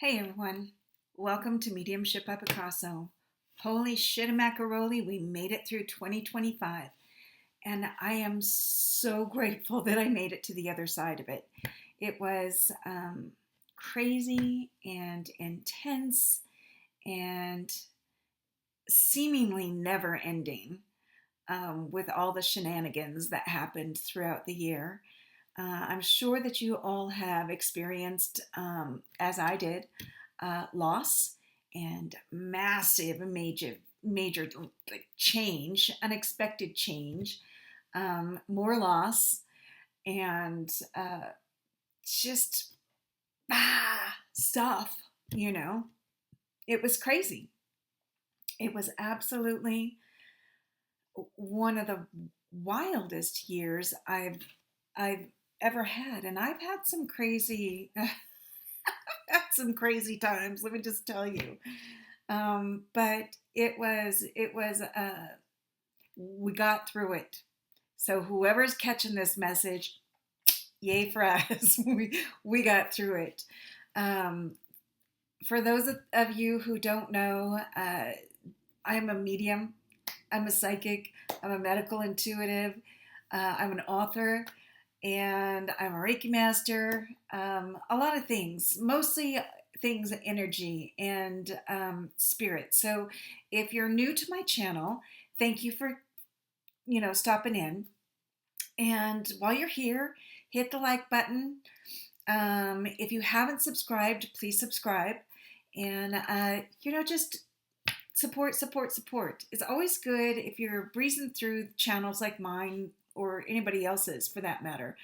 Hey everyone, welcome to Mediumship by Picasso. Holy shit macaroni, we made it through 2025, and I am so grateful that I made it to the other side of it. It was crazy and intense and seemingly never ending with all the shenanigans that happened throughout the year. I'm sure that you all have experienced, as I did, loss and massive, major like, change, unexpected change, more loss, and just stuff. You know, it was crazy. It was absolutely one of the wildest years I've ever had, and I've had some crazy had some crazy times. Let me just tell you. But it was we got through it. So whoever's catching this message, yay for us. We got through it. Um, for those of you who don't know, I am a medium. I'm a psychic. I'm a medical intuitive. I'm an author, and I'm a Reiki master. A lot of things, mostly things energy and spirit. So, if you're new to my channel, thank you for stopping in. And while you're here, hit the like button. If you haven't subscribed, please subscribe, and just support. It's always good if you're breezing through channels like mine or anybody else's for that matter.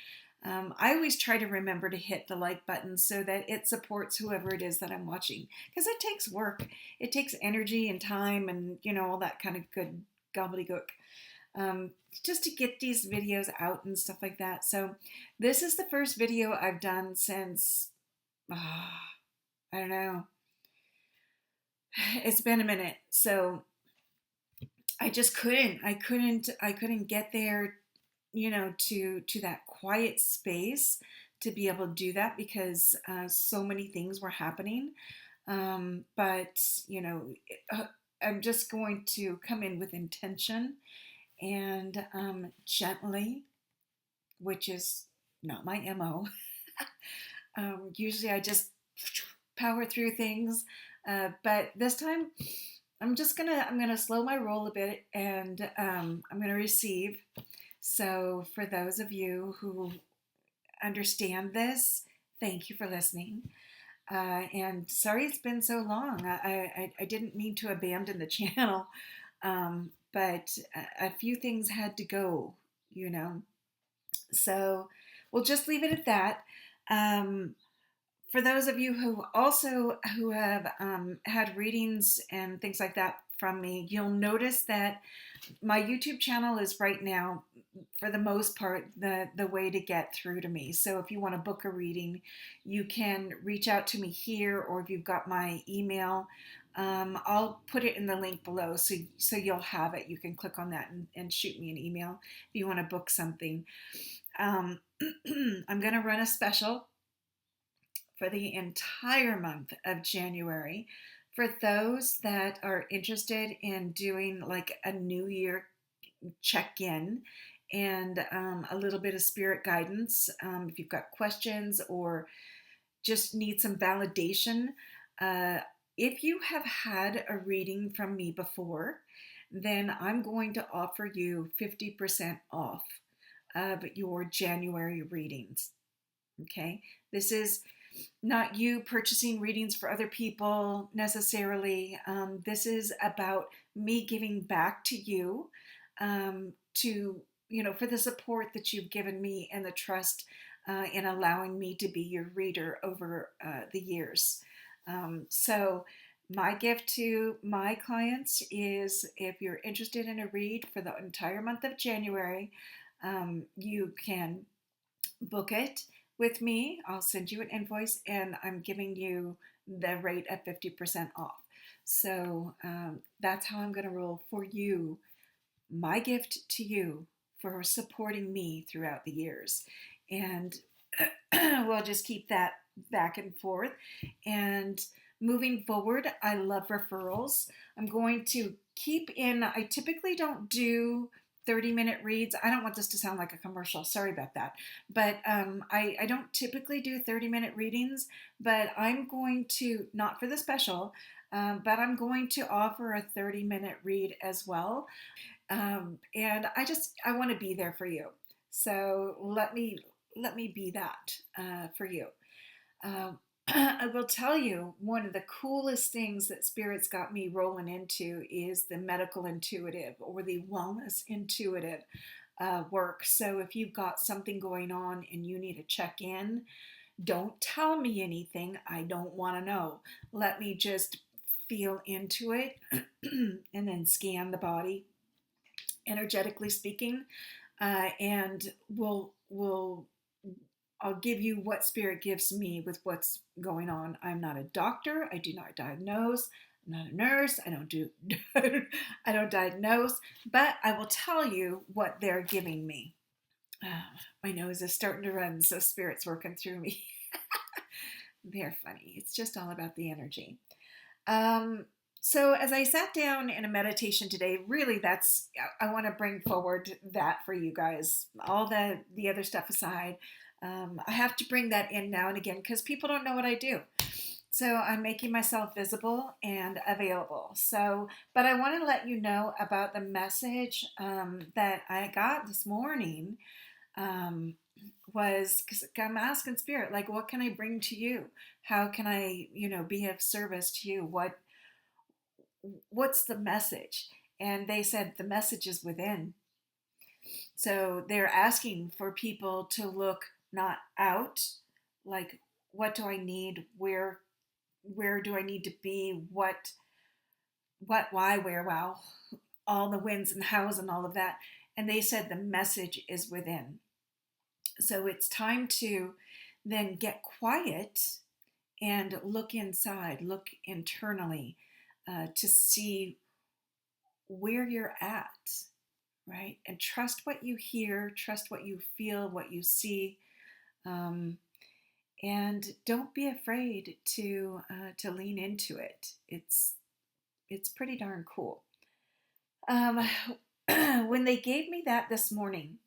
I always try to remember to hit the like button so that it supports whoever it is that I'm watching, because it takes work. It takes energy and time and all that kind of good gobbledygook, um, just to get these videos out and stuff like that. So this is the first video I've done since I don't know. It's been a minute. So I just I couldn't get there, to that quiet space to be able to do that because so many things were happening. But uh, I'm just going to come in with intention and gently, which is not my MO. Usually I just power through things, but this time I'm gonna slow my roll a bit, and I'm gonna receive. So for those of you who understand this, thank you for listening. And sorry it's been so long. I didn't mean to abandon the channel, but a few things had to go, you know. So we'll just leave it at that. Um, for those of you who have had readings and things like that from me, you'll notice that my YouTube channel is right now, for the most part, the way to get through to me. So if you want to book a reading, you can reach out to me here, or if you've got my email, I'll put it in the link below, so you'll have it. You can click on that and shoot me an email if you want to book something. Um, I'm going to run a special for the entire month of January for those that are interested in doing like a New Year check in and a little bit of spirit guidance. If you've got questions or just need some validation, uh, if you have had a reading from me before, then I'm going to offer you 50% off of your January readings. Okay, this is not you purchasing readings for other people necessarily. This is about me giving back to you, to for the support that you've given me and the trust in allowing me to be your reader over the years. So my gift to my clients is, if you're interested in a read for the entire month of January, you can book it with me. I'll send you an invoice, and I'm giving you the rate of 50% off. So that's how I'm going to roll for you. My gift to you for supporting me throughout the years. And we'll just keep that back and forth. And moving forward, I love referrals. I'm going to keep in, I typically don't do 30-minute reads. I don't want this to sound like a commercial. Sorry about that. But I don't typically do 30-minute readings, but I'm going to, not for the special, but I'm going to offer a 30-minute read as well. And I want to be there for you. So let me be that for you. I will tell you, one of the coolest things that Spirit's got me rolling into is the medical intuitive or the wellness intuitive work. So if you've got something going on and you need to check in, don't tell me anything. I don't want to know. Let me just feel into it and then scan the body, energetically speaking, and we'll I'll give you what Spirit gives me with what's going on. I'm not a doctor. I do not diagnose. I'm not a nurse. I don't do I don't diagnose, but I will tell you what they're giving me. My nose is starting to run, so Spirit's working through me. They're funny. It's just all about the energy. Um, so as I sat down in a meditation today, really I want to bring forward that for you guys. All the other stuff aside, I have to bring that in now and again because people don't know what I do. So I'm making myself visible and available. So, but I want to let you know about the message that I got this morning. Um, was because I'm asking Spirit, like, what can I bring to you? How can I, be of service to you? What's the message? And they said the message is within. So they're asking for people to look not out, like, what do I need? Where do I need to be? Why, where, wow, all the whens and hows and all of that. And they said the message is within. So it's time to then get quiet and look inside, look internally to see where you're at, right? And trust what you hear, trust what you feel, what you see, and don't be afraid to lean into it. It's pretty darn cool. When they gave me that this morning,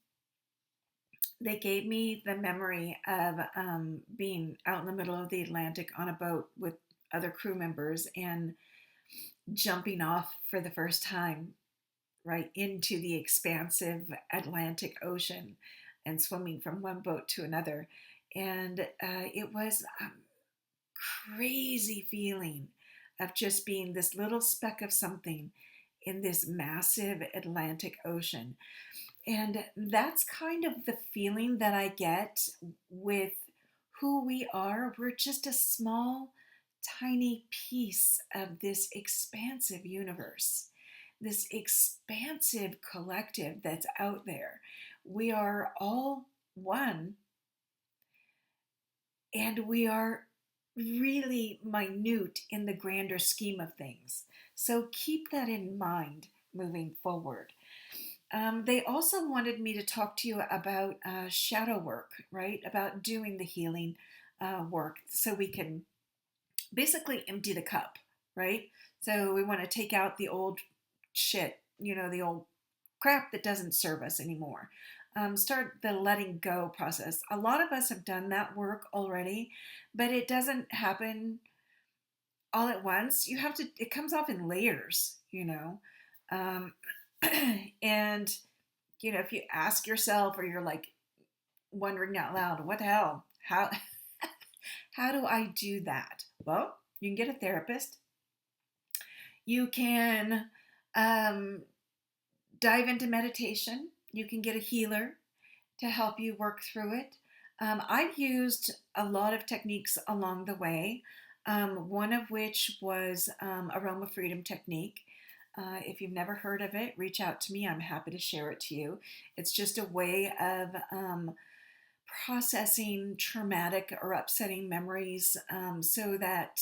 they gave me the memory of being out in the middle of the Atlantic on a boat with other crew members and jumping off for the first time right into the expansive Atlantic Ocean and swimming from one boat to another. And it was a crazy feeling of just being this little speck of something in this massive Atlantic Ocean. And that's kind of the feeling that I get with who we are. We're just a small, tiny piece of this expansive universe, this expansive collective that's out there. We are all one, and we are really minute in the grander scheme of things. So keep that in mind moving forward. They also wanted me to talk to you about shadow work, right? About doing the healing work so we can basically empty the cup, right? So we want to take out the old shit, the old crap that doesn't serve us anymore. Start the letting go process. A lot of us have done that work already, but it doesn't happen all at once. It comes off in layers. Um, and, if you ask yourself or you're like wondering out loud, what the hell? How do I do that? Well, you can get a therapist. You can dive into meditation. You can get a healer to help you work through it. I've used a lot of techniques along the way, one of which was Aroma Freedom Technique. If you've never heard of it, reach out to me. I'm happy to share it to you. It's just a way of processing traumatic or upsetting memories so that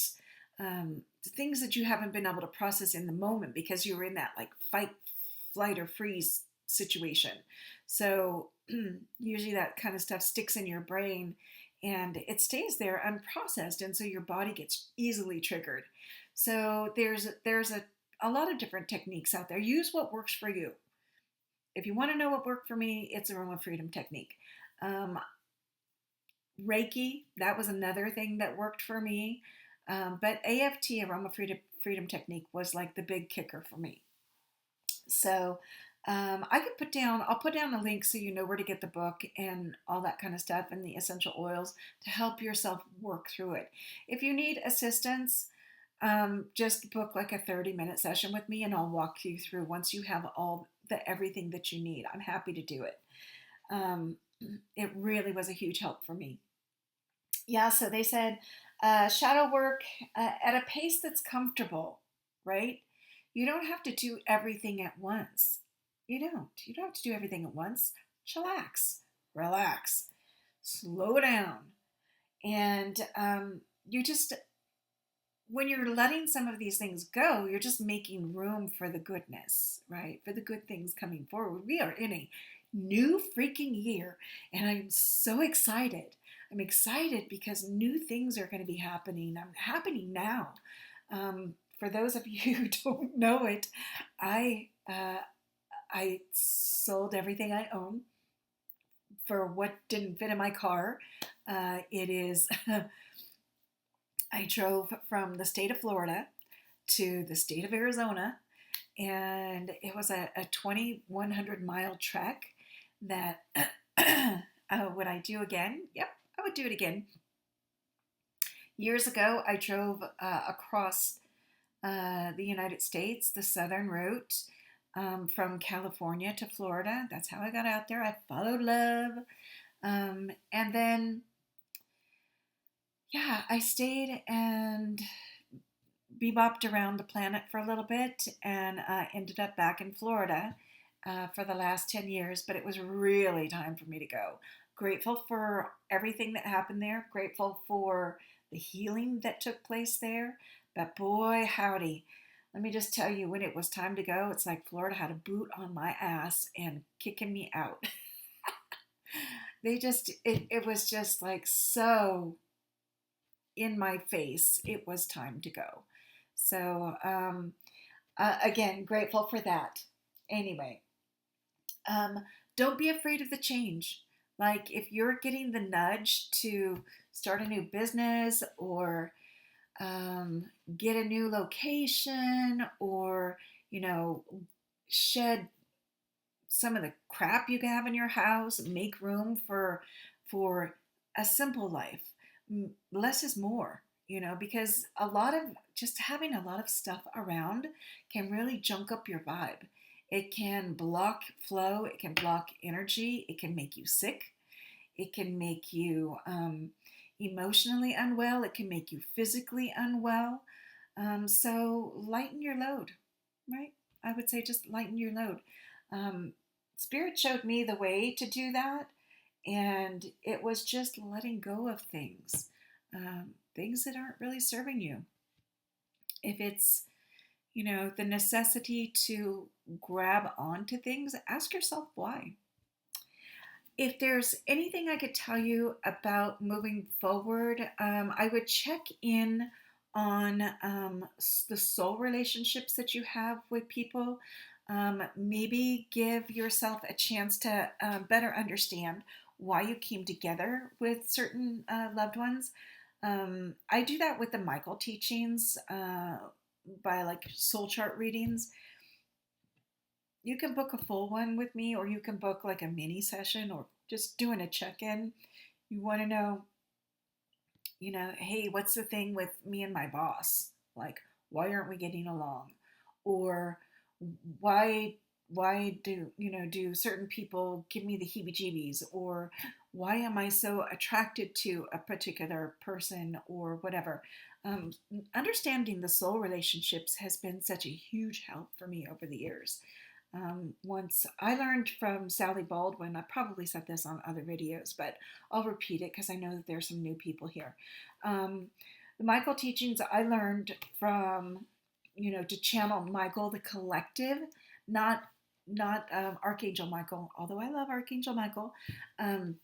things that you haven't been able to process in the moment because you were in that like fight, flight, or freeze situation. So usually that kind of stuff sticks in your brain and it stays there unprocessed, and so your body gets easily triggered. So there's a lot of different techniques out there. Use what works for you. If you want to know what worked for me, it's aroma freedom technique. Um, Reiki, that was another thing that worked for me. But AFT, aroma freedom technique, was like the big kicker for me. So I'll put down a link so you know where to get the book and all that kind of stuff and the essential oils to help yourself work through it. If you need assistance, just book like a 30-minute session with me and I'll walk you through once you have everything that you need. I'm happy to do it. It really was a huge help for me. Yeah, so they said shadow work at a pace that's comfortable, right? You don't have to do everything at once. You don't. You don't have to do everything at once. Chillax, relax, slow down. And you just, when you're letting some of these things go, you're just making room for the goodness, right? For the good things coming forward. We are in a new freaking year, and I'm so excited. I'm excited because new things are going to be happening now. For those of you who don't know it, I sold everything I own for what didn't fit in my car. It is I drove from the state of Florida to the state of Arizona, and it was a 2,100-mile trek that would I do again? Yep, I would do it again. Years ago, I drove across the United States, the southern route, from California to Florida. That's how I got out there. I followed love. And then, yeah, I stayed and bebopped around the planet for a little bit and ended up back in Florida for the last 10 years. But it was really time for me to go. Grateful for everything that happened there. Grateful for the healing that took place there. But boy, howdy. Let me just tell you, when it was time to go, it's like Florida had a boot on my ass and kicking me out. It was just like so in my face. It was time to go. So, again, grateful for that. Anyway, don't be afraid of the change. Like if you're getting the nudge to start a new business or get a new location or, shed some of the crap you have in your house, make room for a simple life. Less is more, because just having a lot of stuff around can really junk up your vibe. It can block flow, it can block energy, it can make you sick, it can make you emotionally unwell, it can make you physically unwell. So lighten your load, right? I would say just lighten your load. Spirit showed me the way to do that, and it was just letting go of things, things that aren't really serving you. If it's, the necessity to grab onto things, ask yourself why. If there's anything I could tell you about moving forward, I would check in on the soul relationships that you have with people. Maybe give yourself a chance to better understand why you came together with certain loved ones. I do that with the Michael teachings by like soul chart readings. You can book a full one with me, or you can book like a mini session or just doing a check-in. You want to know, hey, what's the thing with me and my boss? Like, why aren't we getting along? Or why do certain people give me the heebie-jeebies? Or why am I so attracted to a particular person or whatever? Understanding the soul relationships has been such a huge help for me over the years. Once I learned from Sally Baldwin, I probably said this on other videos, but I'll repeat it because I know that there's some new people here. The Michael teachings I learned from, to channel Michael the collective, not not Archangel Michael, although I love Archangel Michael. Um,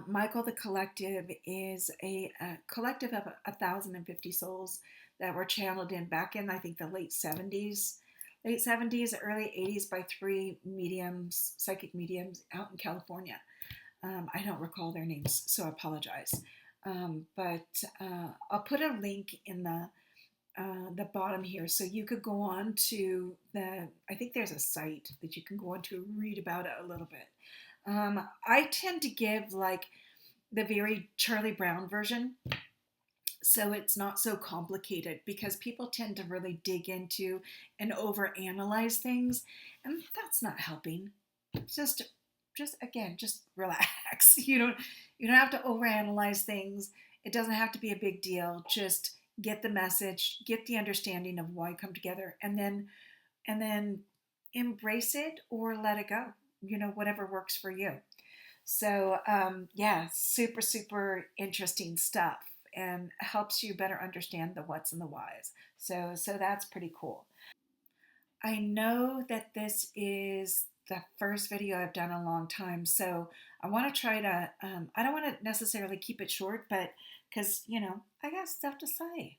Michael the Collective is a collective of 1,050 souls that were channeled in back in, I think, the late 70s, early 80s by three mediums, psychic mediums out in California. I don't recall their names, so I apologize. But I'll put a link in the bottom here, so you could go on to I think there's a site that you can go on to read about it a little bit. I tend to give like the very Charlie Brown version, so it's not so complicated, because people tend to really dig into and overanalyze things, and that's not helping. Just again, just relax. You don't have to overanalyze things. It doesn't have to be a big deal. Just get the message, get the understanding of why come together, and then embrace it or let it go. Whatever works for you. So yeah, super super interesting stuff, and helps you better understand the what's and the whys. So that's pretty cool. I know that this is the first video I've done in a long time, so I want to try to. I don't want to necessarily keep it short, but because I got stuff to say,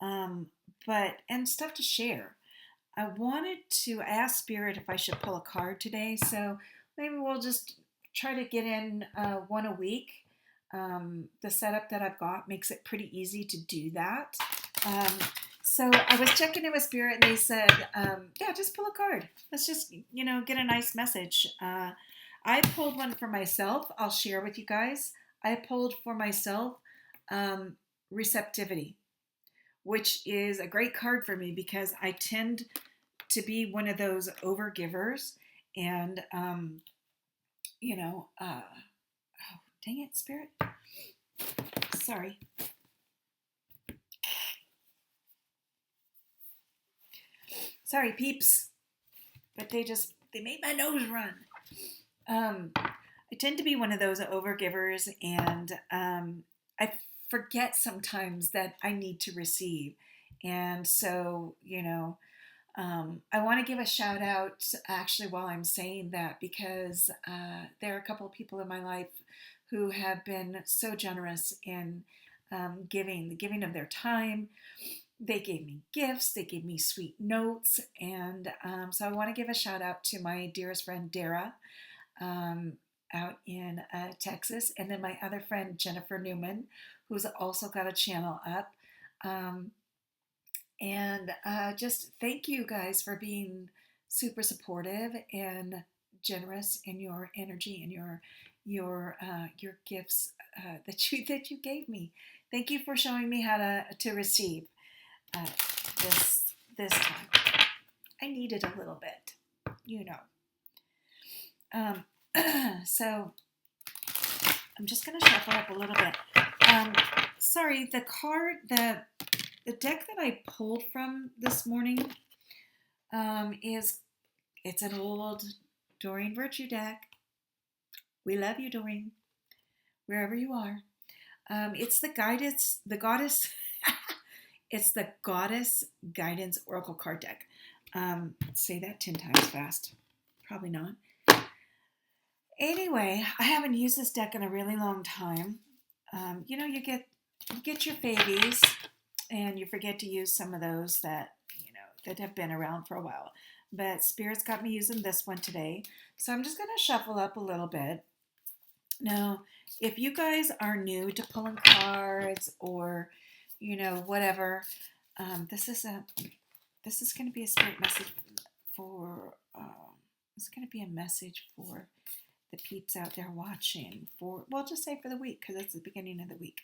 um, but and stuff to share. I wanted to ask Spirit if I should pull a card today, so maybe we'll just try to get in one a week. The setup that I've got makes it pretty easy to do that. Um, so I was checking in with Spirit, and they said, yeah, just pull a card. Let's just, get a nice message. I pulled one for myself. I'll share with you guys. I pulled for myself receptivity, which is a great card for me because I tend to be one of those overgivers. And, oh, dang it, Spirit. Sorry. Sorry, peeps. But they made my nose run. I tend to be one of those overgivers, and I forget sometimes that I need to receive. And so, I want to give a shout out actually while I'm saying that, because there are a couple of people in my life who have been so generous in the giving of their time. They gave me gifts, they gave me sweet notes, and so I want to give a shout out to my dearest friend Dara um, out in Texas, and then my other friend Jennifer Newman, who's also got a channel up. Um, and just thank you guys for being super supportive and generous in your energy and your gifts that you gave me. Thank you for showing me how to receive uh, this time. I needed a little bit, you know. Um, so I'm just gonna shuffle up a little bit. Sorry, the deck that I pulled from this morning it's an old Doreen Virtue deck. We love you, Doreen, wherever you are. It's the goddess. It's the Goddess Guidance Oracle card deck. Say that 10 times fast. Probably not. Anyway, I haven't used this deck in a really long time. You get your favies, and you forget to use some of those that have been around for a while. But Spirit's got me using this one today, so I'm just going to shuffle up a little bit. Now, if you guys are new to pulling cards, or whatever, this is going to be a Spirit message for. It's going to be a message for the peeps out there watching, just say for the week, because it's the beginning of the week.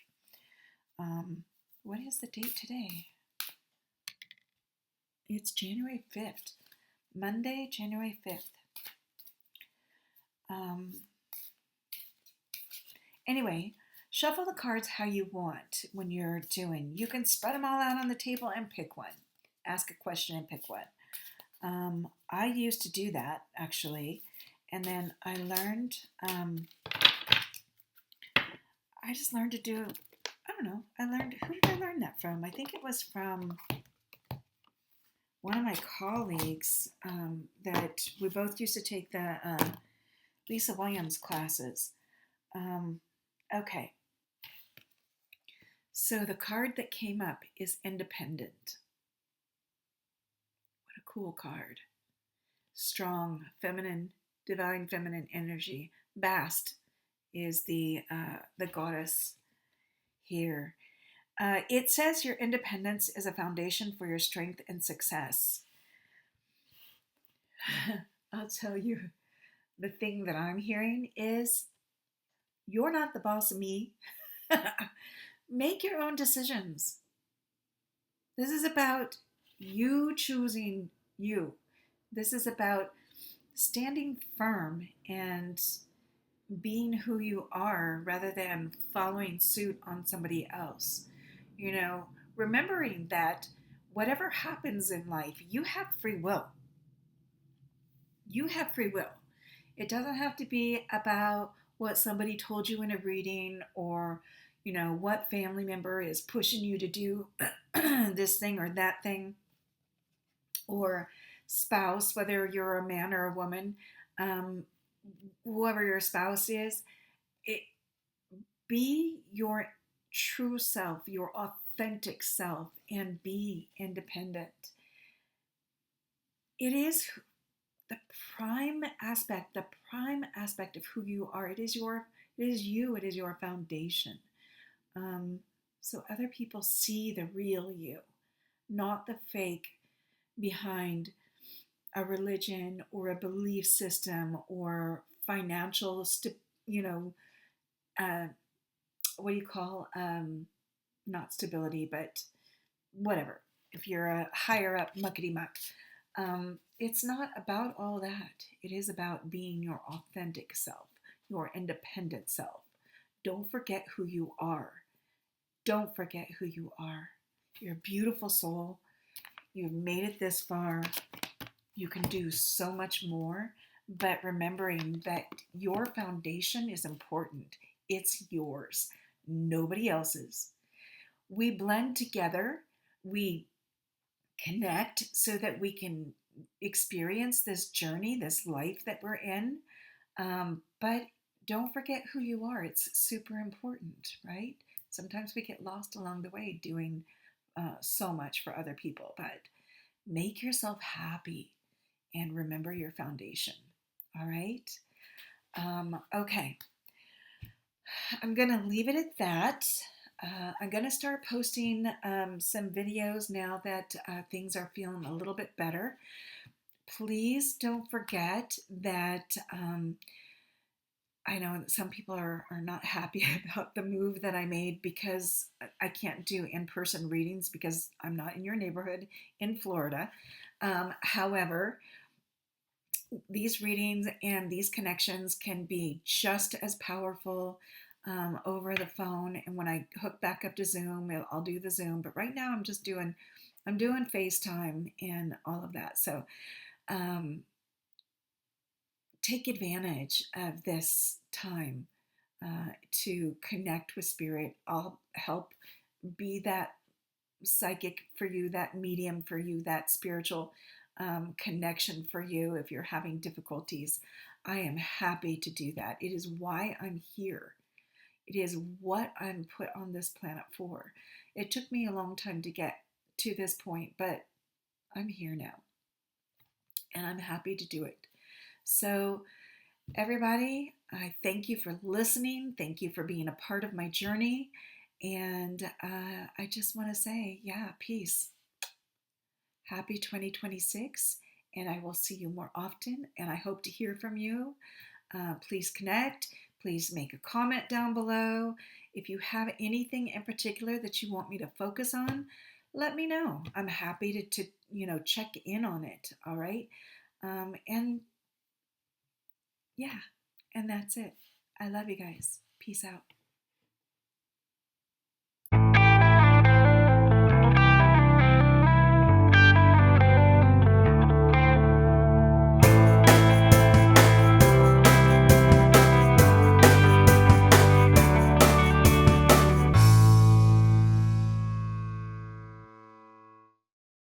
What is the date today? It's January 5th. Monday, January 5th. Anyway, shuffle the cards how you want when you're doing. You can spread them all out on the table and pick one. Ask a question and pick one. I used to do that, actually. And then I learned, I just learned to do, I don't know, who did I learn that from? I think it was from one of my colleagues that we both used to take the Lisa Williams classes. Um, okay, so the card that came up is independent. What a cool card. Strong, feminine, divine feminine energy. Bast is the goddess here. It says your independence is a foundation for your strength and success. I'll tell you, the thing that I'm hearing is you're not the boss of me. Make your own decisions. This is about you choosing you. This is about standing firm and being who you are rather than following suit on somebody else. You know, remembering that whatever happens in life, you have free will. You have free will. It doesn't have to be about what somebody told you in a reading or, you know, what family member is pushing you to do this thing or that thing, or spouse, whether you're a man or a woman, um, whoever your spouse is. It, be your true self, your authentic self, and be independent. It is the prime aspect of who you are. It is you, it is your foundation. Um, so other people see the real you, not the fake behind a religion or a belief system or financial, you know, uh, what do you call, not stability, but whatever. If you're a higher up muckety muck, it's not about all that. It is about being your authentic self, your independent self. Don't forget who you are. Don't forget who you are. You're a beautiful soul. You've made it this far. You can do so much more, but remembering that your foundation is important. It's yours, nobody else's. We blend together. We connect so that we can experience this journey, this life that we're in. But don't forget who you are. It's super important, right? Sometimes we get lost along the way doing so much for other people, but make yourself happy and remember your foundation. All right? Okay. I'm going to leave it at that. I'm going to start posting some videos now that things are feeling a little bit better. Please don't forget that I know that some people are not happy about the move that I made because I can't do in-person readings because I'm not in your neighborhood in Florida. However, these readings and these connections can be just as powerful over the phone. And when I hook back up to Zoom, I'll do the Zoom. But right now, I'm doing FaceTime and all of that. So um, take advantage of this time to connect with spirit. I'll help be that psychic for you, that medium for you, that spiritual connection for you if you're having difficulties. I am happy to do that. It is why I'm here. It is what I'm put on this planet for. It took me a long time to get to this point, but I'm here now and I'm happy to do it. So, everybody, I thank you for listening. Thank you for being a part of my journey. And I just want to say, yeah, peace. Happy 2026. And I will see you more often. And I hope to hear from you. Please connect. Please make a comment down below. If you have anything in particular that you want me to focus on, let me know. I'm happy to check in on it. All right. And yeah, and that's it. I love you guys. Peace out.